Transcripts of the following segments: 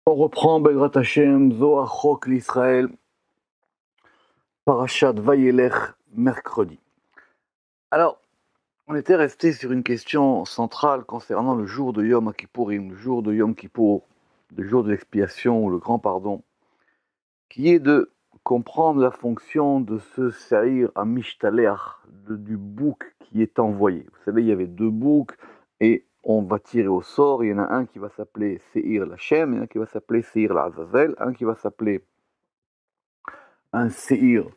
On reprend Bezrat Hashem, Zohar Chok l'Israël, Parashat Vayelech, mercredi. Alors, on était resté sur une question centrale concernant le jour de Yom Kippourim, le jour de Yom Kippour, le jour de l'expiation ou le grand pardon, qui est de comprendre la fonction de ce Seir à Mishtaleach, du bouc qui est envoyé. Vous savez, il y avait deux boucs et on va tirer au sort. Il y en a un qui va s'appeler Seir l'Hashem, et un qui va s'appeler Seir l'Azazel, un qui va s'appeler un Seir,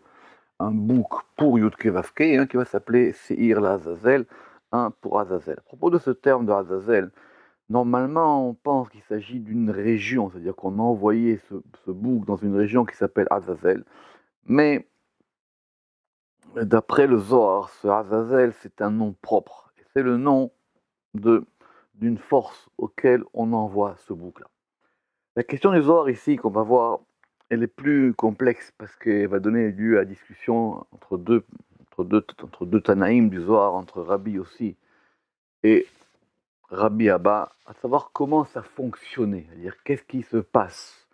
un bouc pour Yudke Vavke, et un qui va s'appeler Seir l'Azazel, un pour Azazel. À propos de ce terme de Azazel, normalement on pense qu'il s'agit d'une région, c'est-à-dire qu'on a envoyé ce bouc dans une région qui s'appelle Azazel, mais d'après le Zohar, ce Azazel c'est un nom propre, et c'est le nom d'une force auquel on envoie ce bouc-là. La question du Zohar ici qu'on va voir, elle est plus complexe parce qu'elle va donner lieu à discussion entre deux Tanaïm du Zohar, entre Rabbi Yossi et Rabbi Abba, à savoir comment ça fonctionnait, c'est-à-dire qu'est-ce qui se passe,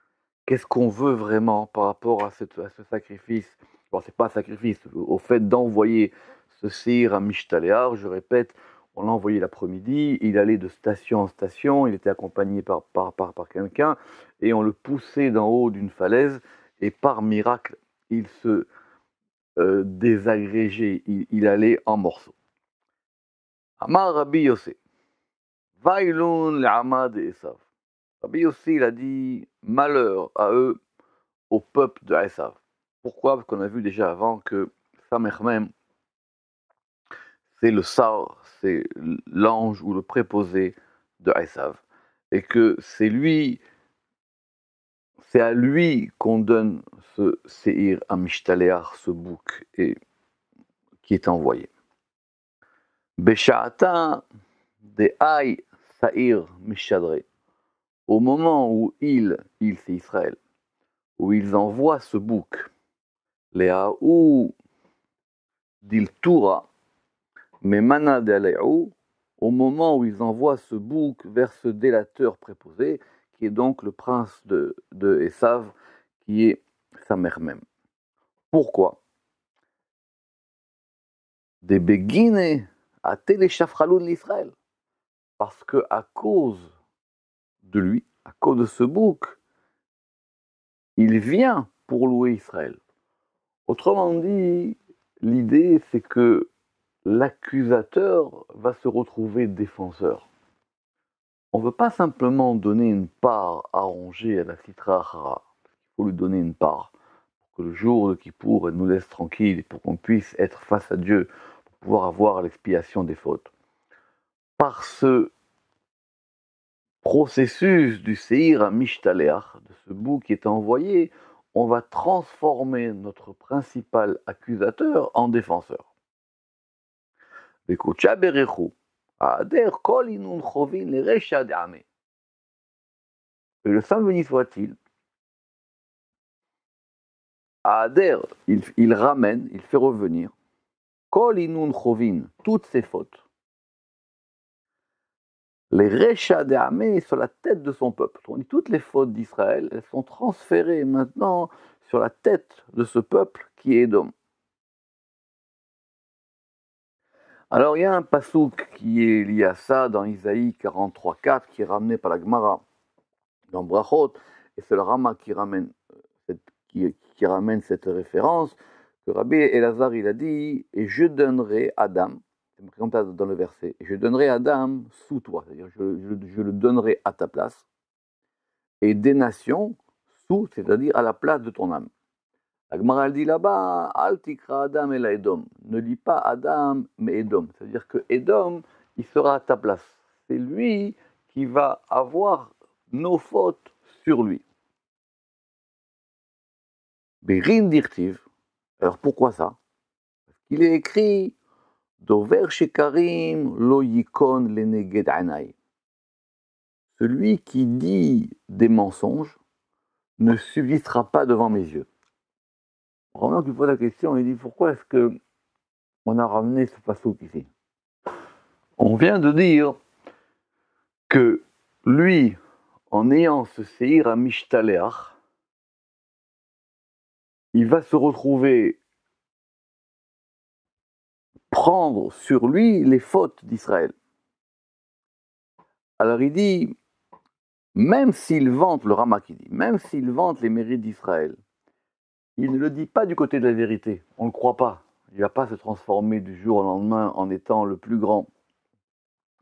qu'est-ce qu'on veut vraiment par rapport à ce sacrifice. Bon, c'est pas un sacrifice, au fait d'envoyer ce Seir à Mishtaléar, je répète, on l'a envoyé l'après-midi, il allait de station en station, il était accompagné par quelqu'un, et on le poussait d'en haut d'une falaise, et par miracle, il se désagrégeait, il allait en morceaux. Amar Rabbi Yossé, Vailun le'amad Esav. Rabbi Yossi, il a dit malheur à eux, au peuple de Esav. Pourquoi? Parce qu'on a vu déjà avant que Samermem, c'est le Sar, c'est l'ange ou le préposé de Esav. Et que c'est à lui qu'on donne ce Seir à Mishtaléar, ce bouc qui est envoyé. Besha'ata de Aï Saïr Mishadre. Au moment où il c'est Israël, où ils envoient ce bouc, Léaou d'Iltura, mais Mana d'Aléou, au moment où ils envoient ce bouc vers ce délateur préposé, qui est donc le prince de Esav, qui est sa mère même. Pourquoi? Des Begine à Téléchafraloun l'Israël. Parce que à cause de lui, à cause de ce bouc, il vient pour louer Israël. Autrement dit, l'idée c'est que l'accusateur va se retrouver défenseur. On ne veut pas simplement donner une part arrangée à la Sitra Achara. Il faut lui donner une part pour que le jour de Kippour elle nous laisse tranquille et pour qu'on puisse être face à Dieu, pour pouvoir avoir l'expiation des fautes. Par ce processus du Seir à Mishtaléach, de ce bouc qui est envoyé, on va transformer notre principal accusateur en défenseur. Et le saint béni soit-il, Aader, il ramène, il fait revenir, Kol inun chovin, toutes ses fautes. Les Recha d'Amé sur la tête de son peuple. On dit toutes les fautes d'Israël, elles sont transférées maintenant sur la tête de ce peuple qui est Édom. Alors il y a un pasouk qui est lié à ça dans Isaïe 43.4 qui est ramené par la Gemara dans Brachot, et c'est le Rama qui ramène cette référence, que Rabbi Elazar il a dit, et je donnerai Adam, c'est comme ça dans le verset, et je donnerai Adam sous toi, c'est-à-dire je le donnerai à ta place, et des nations sous, c'est-à-dire à la place de ton âme. La Gemara dit là-bas, Al tikra Adam el Edom, ne lis pas Adam mais Edom, c'est-à-dire que Edom il sera à ta place, c'est lui qui va avoir nos fautes sur lui. Berin dirtiv. Alors pourquoi ça? Parce qu'il est écrit Dover shekarim lo yikon leneged anai. Celui qui dit des mensonges ne subsistera pas devant mes yeux. Vraiment qu'il pose la question, il dit pourquoi est-ce que on a ramené ce passouk ici? On vient de dire que lui, en ayant ce séhir à Mishtaleach, il va se retrouver prendre sur lui les fautes d'Israël. Alors il dit, même s'il vante, le Rama qui dit, même s'il vante les mérites d'Israël, il ne le dit pas du côté de la vérité, on ne le croit pas. Il ne va pas se transformer du jour au lendemain en étant le plus grand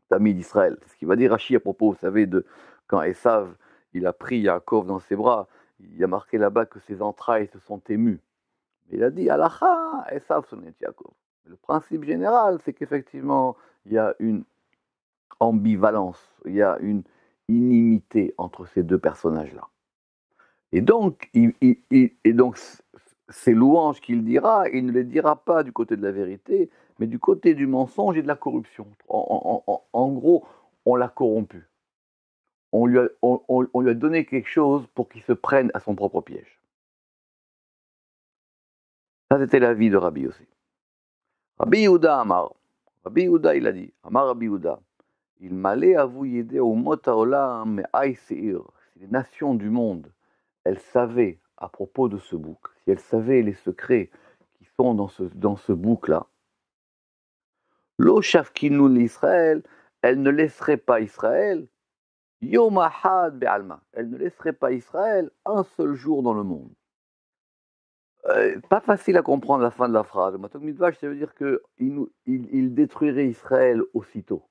ami d'Israël. C'est ce qu'il va dire Rachi à propos, vous savez, de quand Esav, il a pris Yaakov dans ses bras, il y a marqué là-bas que ses entrailles se sont émues. Il a dit, Alacha, Esav sonnet Yaakov. Le principe général, c'est qu'effectivement, il y a une ambivalence, il y a une inimité entre ces deux personnages-là. Et donc, ces louanges qu'il dira, il ne les dira pas du côté de la vérité, mais du côté du mensonge et de la corruption. En gros, on l'a corrompu. On lui a donné quelque chose pour qu'il se prenne à son propre piège. Ça, c'était l'avis de Rabbi aussi. Rabbi Yehuda Amar. Rabbi Yehuda, il a dit, Amar Rabbi Yehuda, il m'allait à vous aider au mot haolam me'ay seir. Si les nations du monde, elles savaient à propos de ce bouc, si elles savaient les secrets qui sont dans ce bouc-là, lo shavkinu l'Israël, elles ne laisseraient pas Israël, yom ahad be'alma, elles ne laisseraient pas Israël un seul jour dans le monde. Pas facile à comprendre la fin de la phrase. Matok Midvash, ça veut dire qu'il détruirait Israël aussitôt.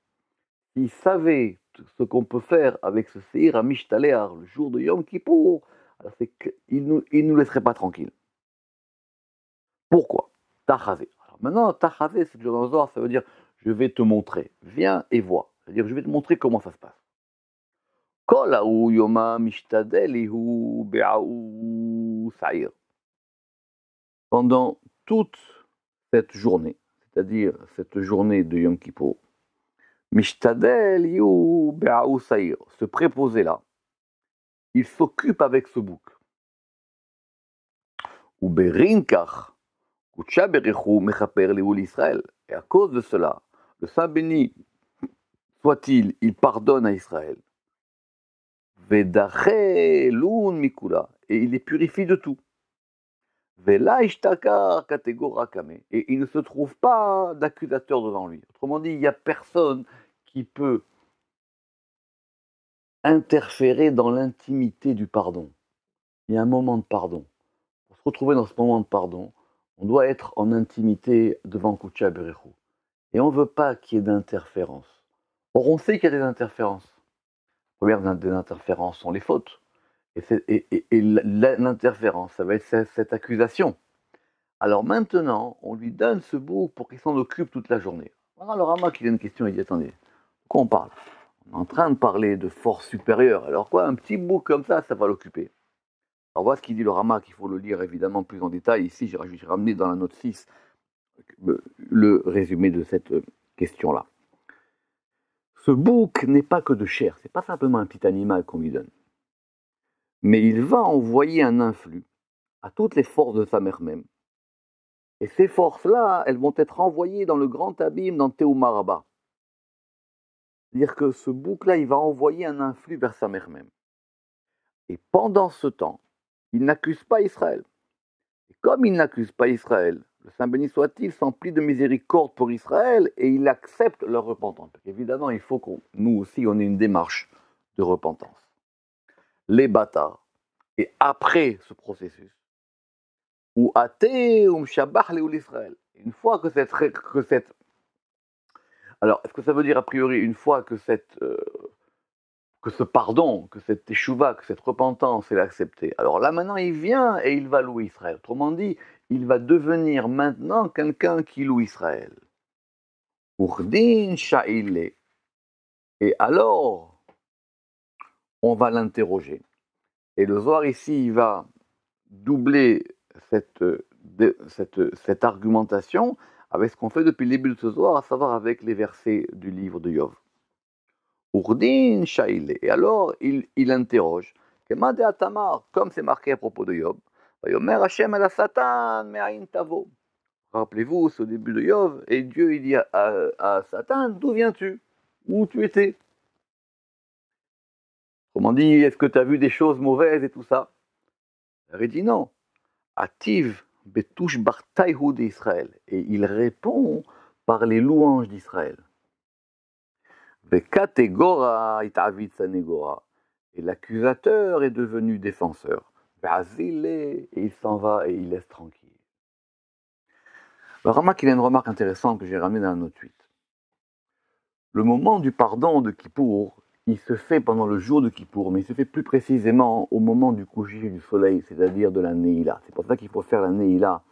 S'il savait ce qu'on peut faire avec ce séhir à Mishtalear, le jour de Yom Kippour, alors c'est qu'il nous laisserait pas tranquilles. Pourquoi? Tachazé. Alors maintenant, Tachazé, c'est que dans le Zohar, ça veut dire je vais te montrer. Viens et vois. C'est-à-dire je vais te montrer comment ça se passe. Kol ha'u yoma mishtadelihu be'a'u sa'ir. Pendant toute cette journée, c'est-à-dire cette journée de Yom Kippour, Mishtadel yu be'a'u sa'ir, ce préposé-là, il s'occupe avec ce bouc. Ou berinkach, kutsha berichu mechaper leul Israël. Et à cause de cela, le Saint béni soit-il, il pardonne à Israël. Vedache lun mikula, et il les purifie de tout. Vela ishtakar kategora kame, et il ne se trouve pas d'accusateur devant lui. Autrement dit, il n'y a personne qui peut interférer dans l'intimité du pardon. Il y a un moment de pardon. Pour se retrouver dans ce moment de pardon, on doit être en intimité devant Kutsha Berichu. Et on ne veut pas qu'il y ait d'interférence. Or, on sait qu'il y a des interférences. La première des interférences sont les fautes. Et l'interférence, ça va être cette accusation. Alors maintenant, on lui donne ce bouc pour qu'il s'en occupe toute la journée. Alors le Rama qui a une question, il dit, attendez, de quoi on parle? On est en train de parler de force supérieure. Alors quoi, un petit bouc comme ça va l'occuper. Alors voilà ce qu'il dit le Rama, qu'il faut le lire évidemment plus en détail. Ici, j'ai ramené dans la note 6 le résumé de cette question-là. Ce bouc n'est pas que de chair, c'est pas simplement un petit animal qu'on lui donne. Mais il va envoyer un influx à toutes les forces de sa mère même. Et ces forces-là, elles vont être envoyées dans le grand abîme, dans Théoumaraba. C'est-à-dire que ce bouc-là, il va envoyer un influx vers sa mère même. Et pendant ce temps, il n'accuse pas Israël. Et comme il n'accuse pas Israël, le Saint béni soit-il s'emplit de miséricorde pour Israël et il accepte leur repentance. Évidemment, il faut que nous aussi, on ait une démarche de repentance. Les bâtards. Et après ce processus, ou athée, ou mshabach leul Israël. Une fois que cette. Alors, est-ce que ça veut dire a priori, une fois que ce pardon, que cette teshuva, que cette repentance est acceptée, alors là maintenant il vient et il va louer Israël. Autrement dit, il va devenir maintenant quelqu'un qui loue Israël. Urdin sha'ile. Et alors, on va l'interroger. Et le Zohar ici, il va doubler cette argumentation avec ce qu'on fait depuis le début de ce Zohar, à savoir avec les versets du livre de Yov. Urdin Shaile. Et alors, il interroge. Comme c'est marqué à propos de Yov. Rappelez-vous, c'est au début de Yov, et Dieu il dit à Satan, d'où viens-tu? Où tu étais? Autrement dit, est-ce que tu as vu des choses mauvaises et tout ça? Il dit non. Ativ betouche bartaïhou d'Israël. Et il répond par les louanges d'Israël. Vekategora itavid sanegora. Et l'accusateur est devenu défenseur. Et il s'en va et il laisse tranquille. Le Ramak, il a une remarque intéressante que j'ai ramenée dans la note 8. Le moment du pardon de Kippour, il se fait pendant le jour de Kippour, mais il se fait plus précisément au moment du coucher du soleil, c'est-à-dire de la Neila. C'est pour ça qu'il faut faire la Neila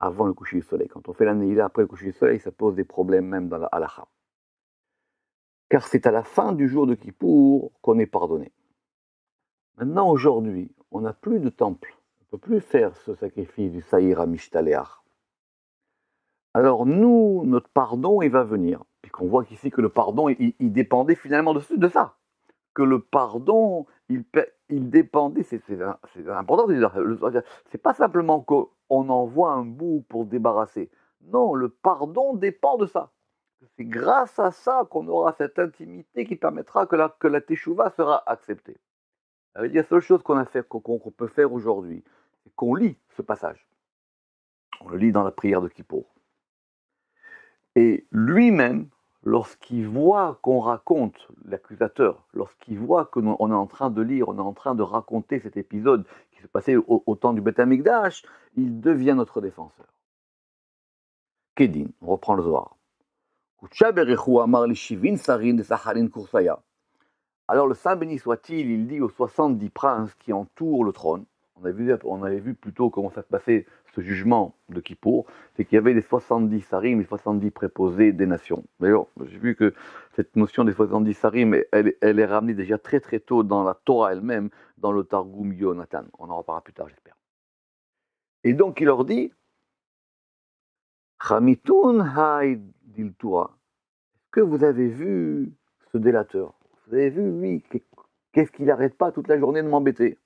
avant le coucher du soleil. Quand on fait la Neila après le coucher du soleil, ça pose des problèmes même dans la halakha. Car c'est à la fin du jour de Kippour qu'on est pardonné. Maintenant, aujourd'hui, on n'a plus de temple. On ne peut plus faire ce sacrifice du Saïr à Mishtaleach. Alors nous, notre pardon, il va venir. Puisqu'on voit qu'ici que le pardon, il dépendait finalement de ça. Que le pardon, il dépendait, c'est important de dire, c'est pas simplement qu'on envoie un bout pour se débarrasser. Non, le pardon dépend de ça. C'est grâce à ça qu'on aura cette intimité qui permettra que la teshuva sera acceptée. Ça veut dire la seule chose qu'on peut faire aujourd'hui, c'est qu'on lit ce passage. On le lit dans la prière de Kippour. Et lui-même, lorsqu'il voit qu'on raconte, l'accusateur, lorsqu'il voit qu'on est en train de lire, on est en train de raconter cet épisode qui se passait au temps du Beth Amikdash, il devient notre défenseur. Kedin, on reprend le Zohar. Alors le Saint béni soit-il, il dit aux 70 princes qui entourent le trône, on avait vu plutôt comment ça se passait ce jugement de Kippour, c'est qu'il y avait les 70 sarim, les 70 préposés des nations. D'ailleurs, j'ai vu que cette notion des 70 sarim, elle est ramenée déjà très très tôt dans la Torah elle-même, dans le Targum Yonatan. On en reparlera plus tard, j'espère. Et donc il leur dit, Chamitun hay diltura, est-ce que vous avez vu ce délateur? Vous avez vu, lui, qu'est-ce qu'il n'arrête pas toute la journée de m'embêter?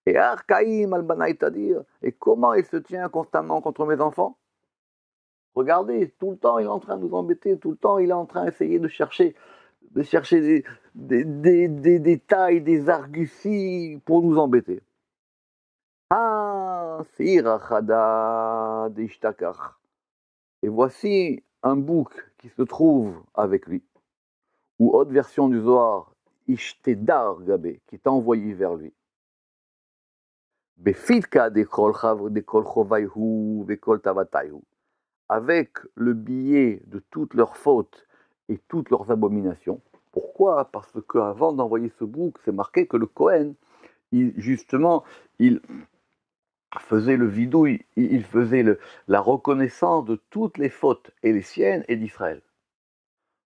Et Arkaïm al-Banaï Tadir, et comment il se tient constamment contre mes enfants? Regardez, tout le temps il est en train de nous embêter, tout le temps il est en train d'essayer de chercher des détails, des arguties pour nous embêter. Ah, Sirachada d'Ishtakar. Et voici un bouc qui se trouve avec lui, ou autre version du Zohar, Ishtedar Gabé, qui est envoyé vers lui. Befitka de kol chovayhu vekol tavatayhu, avec le billet de toutes leurs fautes et toutes leurs abominations. Pourquoi? Parce qu'avant d'envoyer ce bouc, c'est marqué que le Kohen, il faisait le vidouille, il faisait la reconnaissance de toutes les fautes, et les siennes et d'Israël.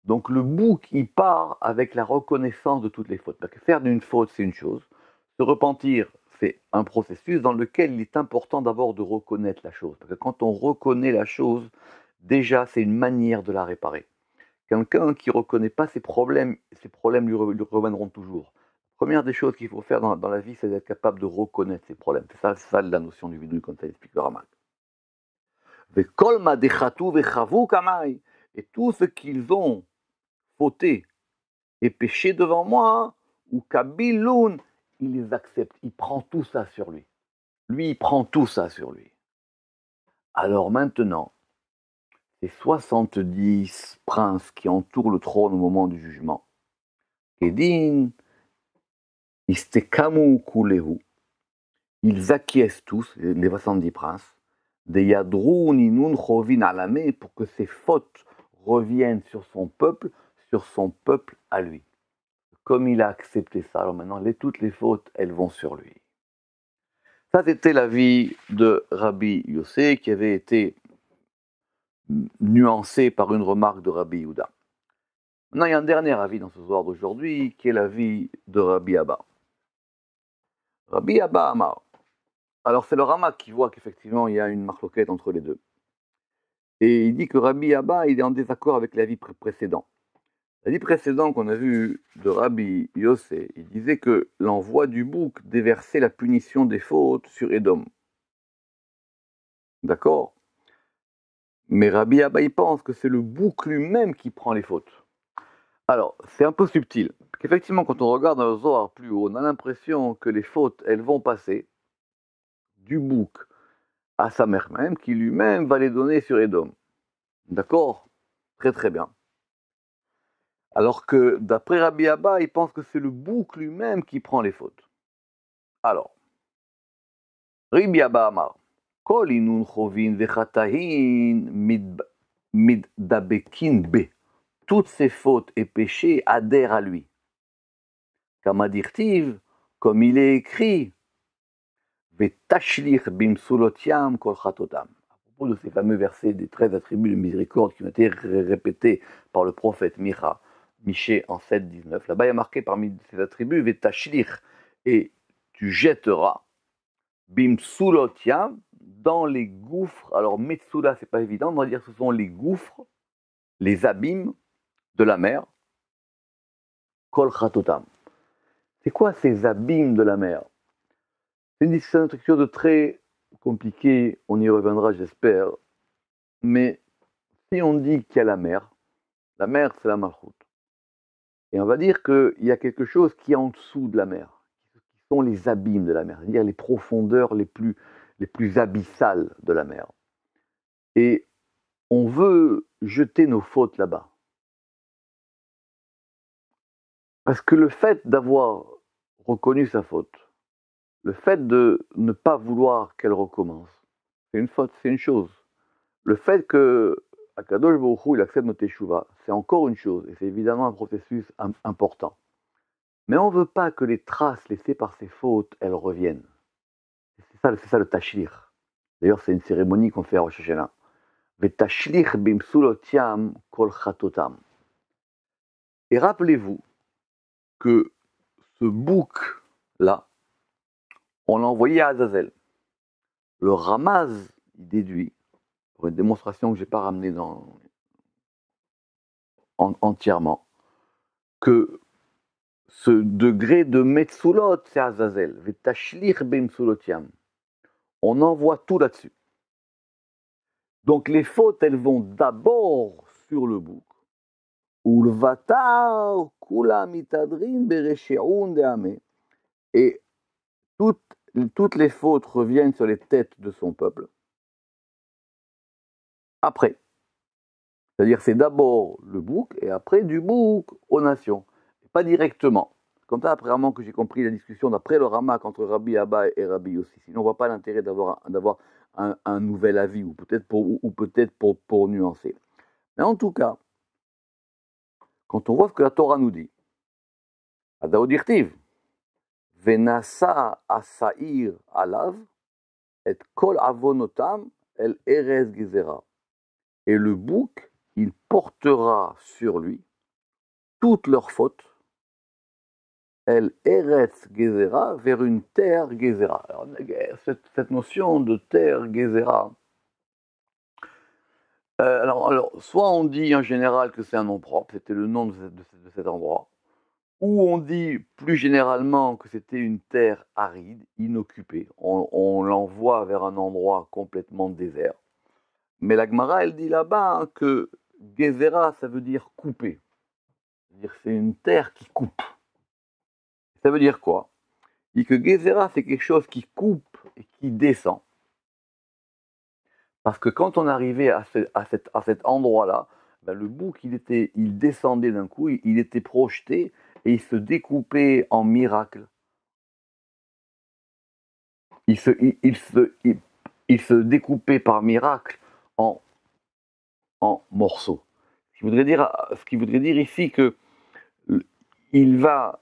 Donc le bouc, il part avec la reconnaissance de toutes les fautes. Parce que faire d'une faute, c'est une chose. Se repentir, c'est un processus dans lequel il est important d'abord de reconnaître la chose. Parce que quand on reconnaît la chose, déjà, c'est une manière de la réparer. Quelqu'un qui ne reconnaît pas ses problèmes lui reviendront toujours. Première des choses qu'il faut faire dans la vie, c'est d'être capable de reconnaître ses problèmes. C'est ça la notion du vidouille, comme ça explique le Ramak. Et tout ce qu'ils ont fauté et péché devant moi, ou Kabiloun, il les accepte, il prend tout ça sur lui. Lui, il prend tout ça sur lui. Alors maintenant, ces 70 princes qui entourent le trône au moment du jugement, Kedin, Istekamu Kulehu, ils acquiescent tous, les 70 princes, des Yadrou Ninun Chovin Alame, pour que ses fautes reviennent sur son peuple à lui. Comme il a accepté ça, alors maintenant, toutes les fautes, elles vont sur lui. Ça, c'était l'avis de Rabbi Yossé, qui avait été nuancé par une remarque de Rabbi Yehuda. Maintenant, il y a un dernier avis dans ce soir d'aujourd'hui, qui est l'avis de Rabbi Abba. Rabbi Abba Amar. Alors, c'est le Ramak qui voit qu'effectivement, il y a une marloquette entre les deux. Et il dit que Rabbi Abba, il est en désaccord avec l'avis précédent. L'avis précédent qu'on a vu de Rabbi Yossé, il disait que l'envoi du bouc déversait la punition des fautes sur Édom. D'accord? Mais Rabbi Abba, il pense que c'est le bouc lui-même qui prend les fautes. Alors, c'est un peu subtil. Qu'effectivement, quand on regarde dans le Zohar plus haut, on a l'impression que les fautes, elles vont passer du bouc à sa mère même, qui lui-même va les donner sur Édom. D'accord? Très très bien. Alors que d'après Rabbi Abba, il pense que c'est le bouc lui-même qui prend les fautes. Alors, Rabbi Abba Amar, Kol inun chovin vechatahin middabekin be. Toutes ces fautes et péchés adhèrent à lui. Kamadirtiv, comme il est écrit, Vetashlich bimsulotiam kol chatotam. À propos de ces fameux versets des 13 attributs de miséricorde qui ont été répétés par le prophète Michée en 7.19. Là-bas, il y a marqué parmi ces attributs, Vetashlich, et tu jetteras, bimsulotiam, dans les gouffres. Alors, Metsula, c'est pas évident, on va dire que ce sont les gouffres, les abîmes de la mer, kol chatotam. C'est quoi ces abîmes de la mer? C'est une quelque chose de très compliqué, on y reviendra j'espère, mais si on dit qu'il y a la mer c'est la malchoute. Et on va dire qu'il y a quelque chose qui est en dessous de la mer, qui sont les abîmes de la mer, c'est-à-dire les profondeurs les plus abyssales de la mer. Et on veut jeter nos fautes là-bas. Parce que le fait d'avoir reconnu sa faute, le fait de ne pas vouloir qu'elle recommence, c'est une faute, c'est une chose. Le fait que Akadosh Baruch Hu, il accepte notre teshuva, c'est encore une chose, et c'est évidemment un processus important. Mais on ne veut pas que les traces laissées par ces fautes, elles reviennent. C'est ça le tashlir. D'ailleurs, c'est une cérémonie qu'on fait à Rosh Hashanah. Vetashlich bimsulotiam kol chatotam. Et rappelez-vous que ce bouc-là, on l'a envoyé à Azazel. Le Ramaz, il déduit, pour une démonstration que je n'ai pas ramenée entièrement, que ce degré de Metsulot, c'est Azazel. Vetashlich bimsulotiam. On envoie tout là-dessus. Donc les fautes, elles vont d'abord sur le bouc. Ulvatar kula mitadrin beresheun deame. Et toutes les fautes reviennent sur les têtes de son peuple. Après. C'est-à-dire c'est d'abord le bouc et après du bouc aux nations. Pas directement. Comme ça, apparemment que j'ai compris la discussion d'après le Ramak entre Rabbi Abba et Rabbi Yossi. Sinon, on ne voit pas l'intérêt d'avoir un nouvel avis, ou peut-être pour nuancer. Mais en tout cas, quand on voit ce que la Torah nous dit, Adaodirtiv, Venasa asair alav, et kol avonotam, el erez gezera. Et le bouc, il portera sur lui toutes leurs fautes, El Eretz Gezera, vers une terre Gezera. Alors, cette notion de terre Gezera, alors, soit on dit en général que c'est un nom propre, c'était le nom de cet endroit, ou on dit plus généralement que c'était une terre aride, inoccupée. On l'envoie vers un endroit complètement désert. Mais la Gemara, elle dit là-bas que Gezera, ça veut dire couper. C'est-à-dire que c'est une terre qui coupe. Ça veut dire quoi? Il dit que Gezerah, c'est quelque chose qui coupe et qui descend. Parce que quand on arrivait à cet endroit-là, ben le bouc, il descendait d'un coup, il était projeté et il se découpait en miracle. Il se découpait par miracle en morceaux. Ce qui voudrait dire ici que il va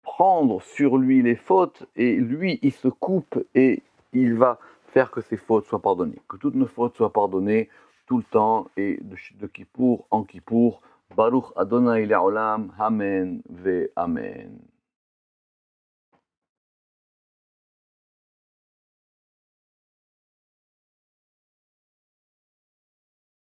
prendre sur lui les fautes et lui, il se coupe et il va faire que ses fautes soient pardonnées. Que toutes nos fautes soient pardonnées tout le temps et de Kippour en Kippour. Baruch Adonai Le'olam, Amen ve Amen.